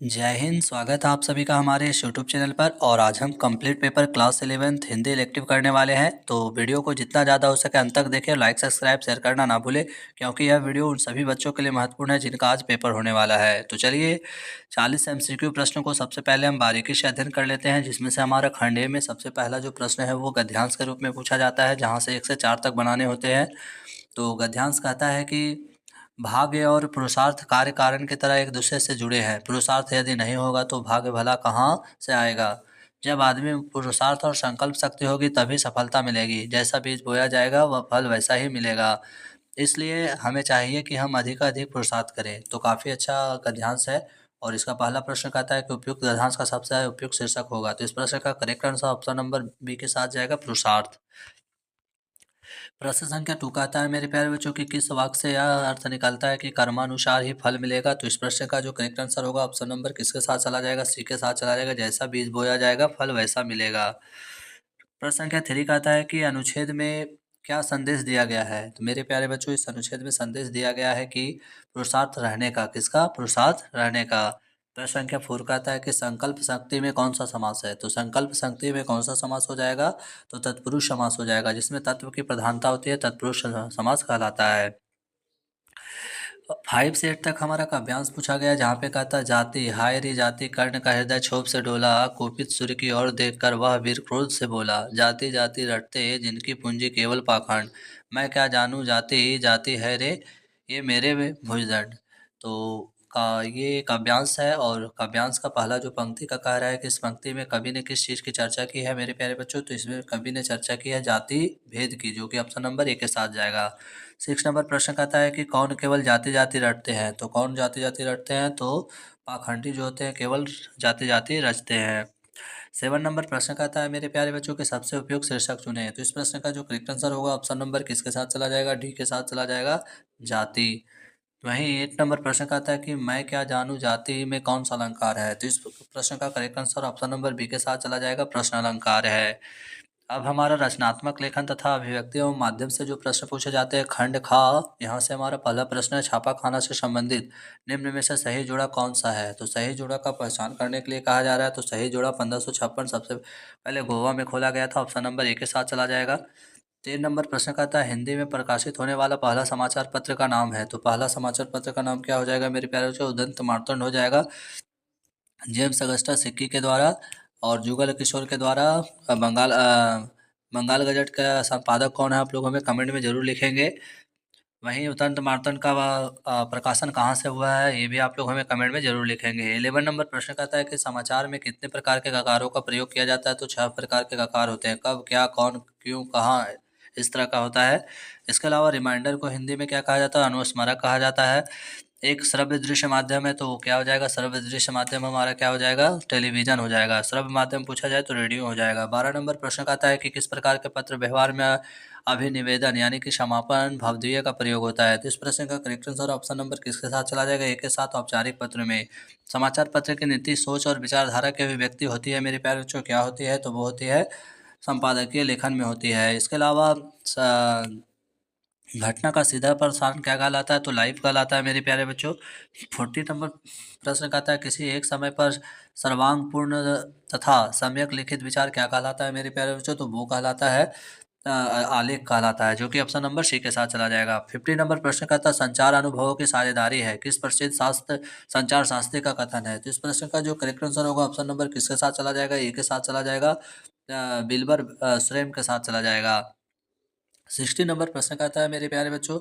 जय हिंद। स्वागत है आप सभी का हमारे इस यूट्यूब चैनल पर। और आज हम complete paper class 11th Hindi elective करने वाले हैं। तो वीडियो को जितना ज़्यादा हो सके अंत तक देखें, लाइक सब्सक्राइब शेयर करना ना भूलें, क्योंकि यह वीडियो उन सभी बच्चों के लिए महत्वपूर्ण है जिनका आज पेपर होने वाला है। तो चलिए 40 MCQ प्रश्नों को सबसे पहले हम बारीकी से अध्ययन कर लेते हैं, जिसमें से हमारा खंड ए में सबसे पहला जो प्रश्न है वो गद्यांश के रूप में पूछा जाता है, जहाँ से 1 से 4 तक बनाने होते हैं। तो गद्यांश कहता है कि भाग्य और पुरुषार्थ कार्य कारण की तरह एक दूसरे से जुड़े हैं। पुरुषार्थ यदि नहीं होगा तो भाग्य भला कहाँ से आएगा। जब आदमी में पुरुषार्थ और संकल्प शक्ति होगी तभी सफलता मिलेगी। जैसा बीज बोया जाएगा वह फल वैसा ही मिलेगा। इसलिए हमें चाहिए कि हम अधिक पुरुषार्थ करें। तो काफ़ी अच्छा गद्यांश है। और इसका पहला प्रश्न कहता है कि उपयुक्त गद्यांश का सबसे उपयुक्त शीर्षक होगा। तो इस प्रश्न का correct answer option number B के साथ जाएगा, पुरुषार्थ। प्रश्न संख्या 2 कहता है मेरे प्यारे बच्चों कि किस वाक्य से यह अर्थ निकलता है कि कर्मानुसार ही फल मिलेगा। तो इस प्रश्न का जो करेक्ट आंसर होगा ऑप्शन नंबर किसके साथ चला जाएगा, सी के साथ चला जाएगा। जैसा बीज बोया जाएगा फल वैसा मिलेगा। प्रश्न संख्या 3 कहता है कि अनुच्छेद में क्या संदेश दिया गया है। तो मेरे प्यारे बच्चों इस अनुच्छेद में संदेश दिया गया है कि पुरुषार्थ रहने का, किसका, पुरुषार्थ रहने का। प्रश्न संख्या 4 कहता है कि संकल्प शक्ति में कौन सा समास है। तो संकल्प शक्ति में कौन सा समास हो जाएगा, तो तत्पुरुष समास हो जाएगा, जिसमें तत्व की प्रधानता होती है, तत्पुरुष समास कहलाता है। 5 से 8 तक हमारा काव्यांश पूछा गया, जहाँ पे कहता है जाति हाय रे जाति, कर्ण का हृदय क्षोभ से डोला, कुपित सूर्य की ओर देखकर वह वीर क्रोध से बोला, जाति जाति रटते जिनकी पूंजी केवल पाखंड, मैं क्या जानूं जाति जाति है रे ये मेरे में भुजदंड। तो का ये काव्यांश है। और काव्यांश का पहला जो पंक्ति का कह रहा है कि इस पंक्ति में कवि ने किस चीज़ की चर्चा की है मेरे प्यारे बच्चों। तो इसमें कवि ने चर्चा की है जाति भेद की, जो कि ऑप्शन नंबर ए के साथ जाएगा। 6 नंबर प्रश्न कहता है कि कौन केवल जाति जाति रटते हैं। तो कौन जाति जाति रटते हैं, तो पाखंडी जो होते हैं केवल जाति जाति रचते हैं। 7 नंबर प्रश्न कहता है मेरे प्यारे बच्चों के सबसे उपयुक्त शीर्षक चुने। तो इस प्रश्न का जो करेक्ट आंसर होगा ऑप्शन नंबर किसके साथ चला जाएगा, डी के साथ चला जाएगा, जाति। वहीं 8 नंबर प्रश्न कहता है कि मैं क्या जानूं जाति में कौन सा अलंकार है। तो इस प्रश्न का correct answer option number B के साथ चला जाएगा, प्रश्न अलंकार है। अब हमारा रचनात्मक लेखन तथा अभिव्यक्ति एवं माध्यम से जो प्रश्न पूछे जाते हैं, खंड खा। यहाँ से हमारा पहला प्रश्न है छापा खाना से संबंधित निम्न में से सही जोड़ा कौन सा है। तो सही जोड़ा का पहचान करने के लिए कहा जा रहा है। तो सही जोड़ा 1556 सबसे पहले गोवा में खोला गया था, ऑप्शन नंबर ए के साथ चला जाएगा। 3 नंबर प्रश्न कहता है हिंदी में प्रकाशित होने वाला पहला समाचार पत्र का नाम है। तो पहला समाचार पत्र का नाम क्या हो जाएगा मेरे प्यारे बच्चों, उदंत मार्तंड हो जाएगा, जेम्स अगस्टा सिक्की के द्वारा। और जुगल किशोर के द्वारा। बंगाल गजट का संपादक कौन है, आप लोग हमें कमेंट में ज़रूर लिखेंगे। वहीं उदंत मार्तंड का प्रकाशन कहाँ से हुआ है, ये भी आप लोग हमें कमेंट में जरूर लिखेंगे। 11 नंबर प्रश्न कहता है कि समाचार में कितने प्रकार के ककारों का प्रयोग किया जाता है। तो 6 प्रकार के ककार होते हैं, कब, क्या, कौन, क्यों, कहाँ, इस तरह का होता है। इसके अलावा रिमाइंडर को हिंदी में क्या कहा जाता है, अनुस्मारक कहा जाता है। एक श्रव्य दृश्य माध्यम है, तो वो क्या हो जाएगा, श्रव्य दृश्य माध्यम हमारा क्या हो जाएगा, टेलीविजन हो जाएगा। श्रव्य माध्यम पूछा जाए तो रेडियो हो जाएगा। 12 नंबर प्रश्न कहता है कि किस प्रकार के पत्र व्यवहार में अभिनिवेदन यानी कि समापन भवदीय का प्रयोग होता है। तो इस प्रश्न का करेक्ट आंसर ऑप्शन नंबर किसके साथ चला जाएगा, एक के साथ, औपचारिक पत्र में। समाचार पत्र की नीति, सोच और विचारधारा की अभिव्यक्ति होती है मेरे प्यारे बच्चों, क्या होती है, तो वो होती है संपादकीय लेखन में होती है। इसके अलावा घटना का सीधा प्रसारण क्या कहलाता है, तो लाइव कहलाता है मेरे प्यारे बच्चों। 40 नंबर प्रश्न कहता है किसी एक समय पर सर्वांग पूर्ण तथा सम्यक लिखित विचार क्या कहलाता है मेरे प्यारे बच्चों, तो वो कहलाता है आलेख कहलाता है, जो कि ऑप्शन नंबर सी के साथ चला जाएगा। 50 नंबर प्रश्न कहता है संचार अनुभवों की साझेदारी है किस प्रसिद्ध शास्त्र संचार शास्त्री का कथन है। तो इस प्रश्न का जो करेक्ट आंसर होगा ऑप्शन नंबर किसके साथ चला जाएगा, ए के साथ चला जाएगा, बिल्बर श्रेम के साथ चला जाएगा। 60 नंबर प्रश्न कहता है मेरे प्यारे बच्चों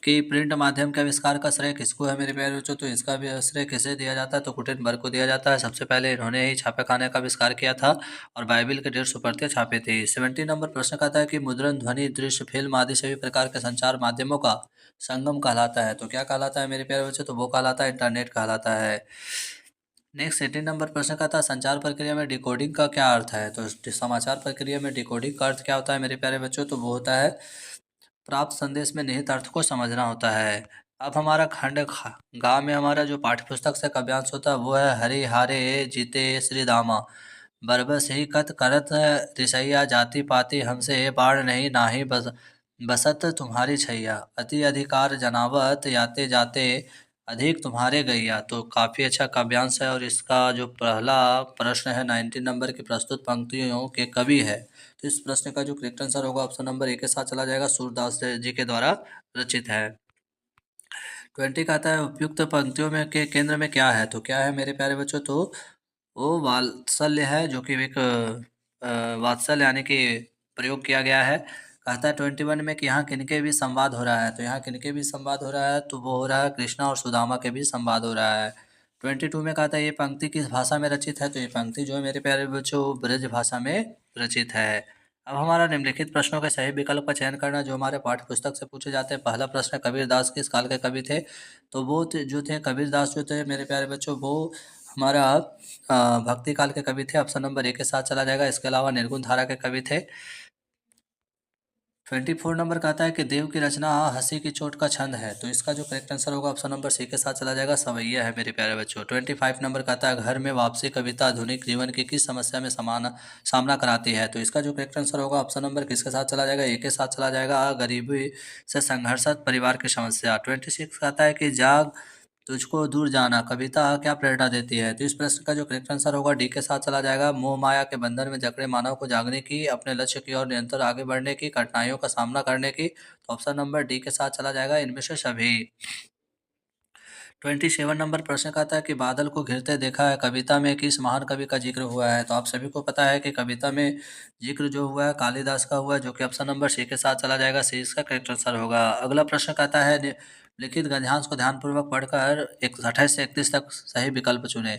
कि प्रिंट माध्यम के आविष्कार का श्रेय किसको है मेरे प्यारे बच्चों। तो इसका भी श्रेय किसे दिया जाता है, तो गुटेनबर्ग को दिया जाता है। सबसे पहले इन्होंने ही छापे खाने का आविष्कार किया था और बाइबिल के 150 प्रतियां छापे थे। 70 नंबर प्रश्न कहता है कि मुद्रण, ध्वनि, दृश्य, फिल्म आदि सभी प्रकार के संचार माध्यमों का संगम कहलाता है। तो क्या कहलाता है मेरे प्यारे बच्चों, तो वो कहलाता है इंटरनेट कहलाता है। नेक्स्ट 18 नंबर प्रश्न का था संचार प्रक्रिया में डिकोडिंग का क्या अर्थ है। तो समाचार प्रक्रिया में डिकोडिंग का अर्थ क्या होता है मेरे प्यारे बच्चों, तो वो होता है प्राप्त संदेश में निहित अर्थ को समझना होता है। अब हमारा गाँव में हमारा जो पाठ्य पुस्तक से काव्यांश होता है वो है हरि हारे जीते श्री दामा, बरबस ही कत करत रिसैया, जाति पाति हमसे बाढ़ नहीं नाही बसत तुम्हारी छैया, अति अधिकार जनावत याते जाते अधिक तुम्हारे गैया। तो काफ़ी अच्छा काव्यांश है और इसका जो पहला प्रश्न है 19 नंबर की प्रस्तुत पंक्तियों के कवि है। तो इस प्रश्न का जो करेक्ट आंसर होगा ऑप्शन नंबर ए के साथ चला जाएगा, सूरदास जी के द्वारा रचित है। 20 का आता है उपयुक्त पंक्तियों में के केंद्र में क्या है। तो क्या है मेरे प्यारे बच्चों, तो वो वात्सल्य है, जो कि एक वात्सल्य यानी कि प्रयोग किया गया है। कहता है 21 में कि यहाँ किनके भी संवाद हो रहा है। तो यहाँ किनके भी संवाद हो रहा है, तो वो हो रहा है कृष्णा और सुदामा के भी संवाद हो रहा है। 22 में कहता है ये पंक्ति किस भाषा में रचित है। तो ये पंक्ति जो है मेरे प्यारे बच्चों ब्रज भाषा में रचित है। अब हमारा निम्नलिखित प्रश्नों के सही विकल्प का चयन करना जो हमारे पाठ्य पुस्तक से पूछे जाते हैं। पहला प्रश्न, कबीरदास किस काल के कवि थे। तो वो जो थे कबीरदास जो थे मेरे प्यारे बच्चों, वो हमारा भक्ति काल के कवि थे। ऑप्शन नंबर ए के साथ चला जाएगा। इसके अलावा निर्गुण धारा के कवि थे। 24 नंबर कहता है कि देव की रचना हंसी की चोट का छंद है। तो इसका जो करेक्ट आंसर होगा ऑप्शन नंबर सी के साथ चला जाएगा, सवैया है मेरे प्यारे बच्चों। 25 नंबर कहता है घर में वापसी कविता आधुनिक जीवन की किस समस्या में सामना कराती है। तो इसका जो करेक्ट आंसर होगा ऑप्शन नंबर किसके साथ चला जाएगा, ए के साथ चला जाएगा, गरीबी से संघर्षरत परिवार की समस्या। 26 कहता है कि जाग तुझको दूर जाना कविता क्या प्रेरणा देती है। तो इस प्रश्न का जो करेक्ट आंसर होगा डी के साथ चला जाएगा, मोह माया के बंधन में जकड़े मानव को जागने की, अपने लक्ष्य की ओर निरंतर आगे बढ़ने की, कठिनाइयों का सामना करने की। तो ऑप्शन नंबर डी के साथ चला जाएगा, इनमें से सभी। 27 नंबर प्रश्न का आता है कि बादल को घिरते देखा है कविता में किस महान कवि का जिक्र हुआ है। तो आप सभी को पता है कि कविता में जिक्र जो हुआ है कालिदास का हुआ है, जो कि ऑप्शन नंबर सी के साथ चला जाएगा, सी इसका करेक्ट आंसर होगा। अगला प्रश्न कहता है लिखित गद्यांश को ध्यानपूर्वक पढ़कर 28 से 31 तक सही विकल्प चुने।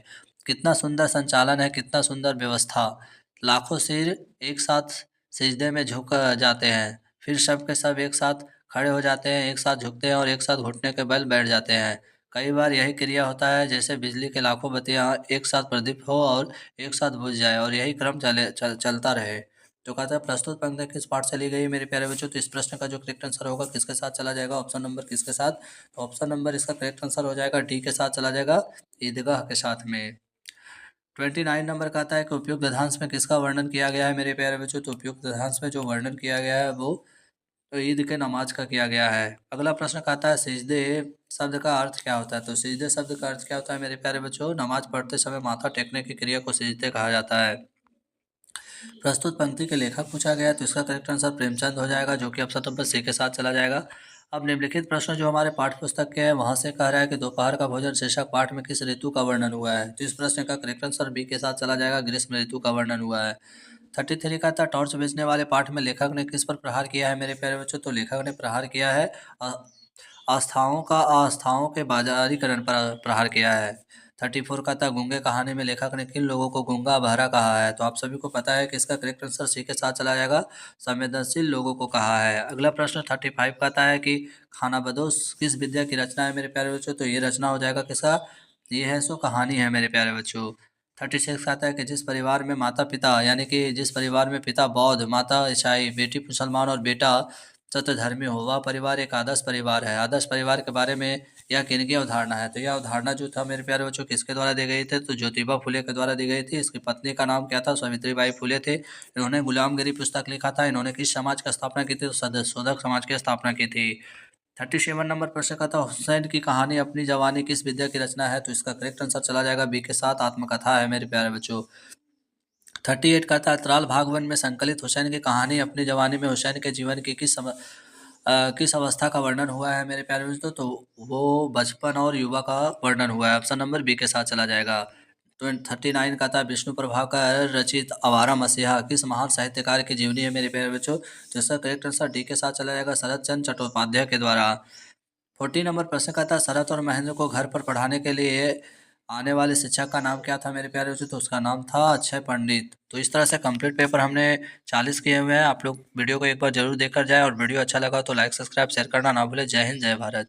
कितना सुंदर संचालन है, कितना सुंदर व्यवस्था, लाखों सिर एक साथ सिजदे में झुक जाते हैं, फिर सब के सब एक साथ खड़े हो जाते हैं, एक साथ झुकते हैं और एक साथ घुटने के बल बैठ जाते हैं। कई बार यही क्रिया होता है जैसे बिजली के लाखों बत्तियां एक साथ प्रदीप्त हो और एक साथ बुझ जाए और यही क्रम चलता रहे। तो कहता है प्रस्तुत पंक्ति किस पाठ से ली गई मेरे प्यारे बच्चों। तो इस प्रश्न का जो करेक्ट आंसर होगा किसके साथ चला जाएगा, ऑप्शन नंबर किसके साथ। तो ऑप्शन नंबर इसका करेक्ट आंसर हो जाएगा डी के साथ चला जाएगा, ईदगाह के साथ में। 29 नंबर कहता है कि उपयुक्त दधांश में किसका वर्णन किया गया है मेरे प्यारे बच्चों। तो उपयुक्त दधांश में जो वर्णन किया गया है वो तो ईद के नमाज का किया गया है। अगला प्रश्न कहता है सिजदे शब्द का अर्थ क्या होता है। तो सिजदे शब्द का अर्थ क्या होता है मेरे प्यारे बच्चों, नमाज पढ़ते समय माथा टेकने की क्रिया को सिजदे कहा जाता है। प्रस्तुत पंक्ति के लेखक पूछा गया तो इसका करेक्ट आंसर प्रेमचंद हो जाएगा, जो कि ऑप्शन नंबर सी के साथ चला जाएगा। अब निम्नलिखित प्रश्न जो हमारे पाठ्य पुस्तक के हैं वहां से कह रहा है कि दोपहर का भोजन शीर्षक पाठ में किस ऋतु का वर्णन हुआ है। तो इस प्रश्न का करेक्ट आंसर बी के साथ चला जाएगा, ग्रीष्म ऋतु का वर्णन हुआ है। 33 का था टॉर्च बेचने वाले पाठ में लेखक ने किस पर प्रहार किया है मेरे प्यारे बच्चों। तो लेखक ने प्रहार किया है आस्थाओं के बाजारीकरण पर प्रहार किया है। 34 का था गूंगे कहानी में लेखक ने किन लोगों को गूंगा बहरा कहा है। तो आप सभी को पता है कि इसका करेक्ट आंसर सी के साथ चला जाएगा, संवेदनशील लोगों को कहा है। अगला प्रश्न 35 का आता है कि खानाबदोश किस विद्या की रचना है मेरे प्यारे बच्चों। तो ये रचना हो जाएगा किसका, ये है सो कहानी है मेरे प्यारे बच्चों। 36 आता है कि जिस परिवार में माता पिता यानी कि जिस परिवार में पिता बौद्ध, माता ईसाई, बेटी मुसलमान और बेटा सत्यधर्मी हो वह परिवार एक आदर्श परिवार है। आदर्श परिवार के बारे में यह किनकी अवधारणा है। तो यह अवधारणा जो था मेरे प्यारे बच्चों किसके द्वारा दी गई थी। तो ज्योतिबा फुले के द्वारा दी गई थी। इसकी पत्नी का नाम क्या था, सावित्रीबाई फुले थे। इन्होंने गुलामगिरी पुस्तक लिखा था। इन्होंने किस समाज की स्थापना की थी, तो शोधक समाज की स्थापना की थी। 37 नंबर प्रश्न का था हुसैन की कहानी अपनी जवानी किस विद्या की रचना है। तो इसका करेक्ट आंसर चला जाएगा बी के साथ, आत्मकथा है मेरे प्यारे बच्चों। 38 का था त्राल भागवन में संकलित हुसैन की कहानी अपनी जवानी में हुसैन के जीवन की किस अवस्था का वर्णन हुआ है मेरे प्यारे दोस्तों। तो वो बचपन और युवा का वर्णन हुआ है। ऑप्शन नंबर बी के साथ चला जाएगा। 39 का था विष्णु प्रभाकर रचित आवारा मसीहा किस महान साहित्यकार की जीवनी है मेरे प्यारे बच्चों। तो इसका करेक्ट आंसर डी के साथ चला जाएगा, शरद चंद्र चट्टोपाध्याय के द्वारा। 40 नंबर प्रश्न का था शरत और महेंद्र को घर पर पढ़ाने के लिए आने वाले शिक्षक का नाम क्या था मेरे प्यारे बच्चों। तो उसका नाम था अक्षय पंडित। तो इस तरह से कंप्लीट पेपर हमने 40 किए हुए हैं। आप लोग वीडियो को एक बार जरूर देखकर जाए और वीडियो अच्छा लगा तो लाइक सब्सक्राइब शेयर करना ना भूले। जय हिंद जय भारत।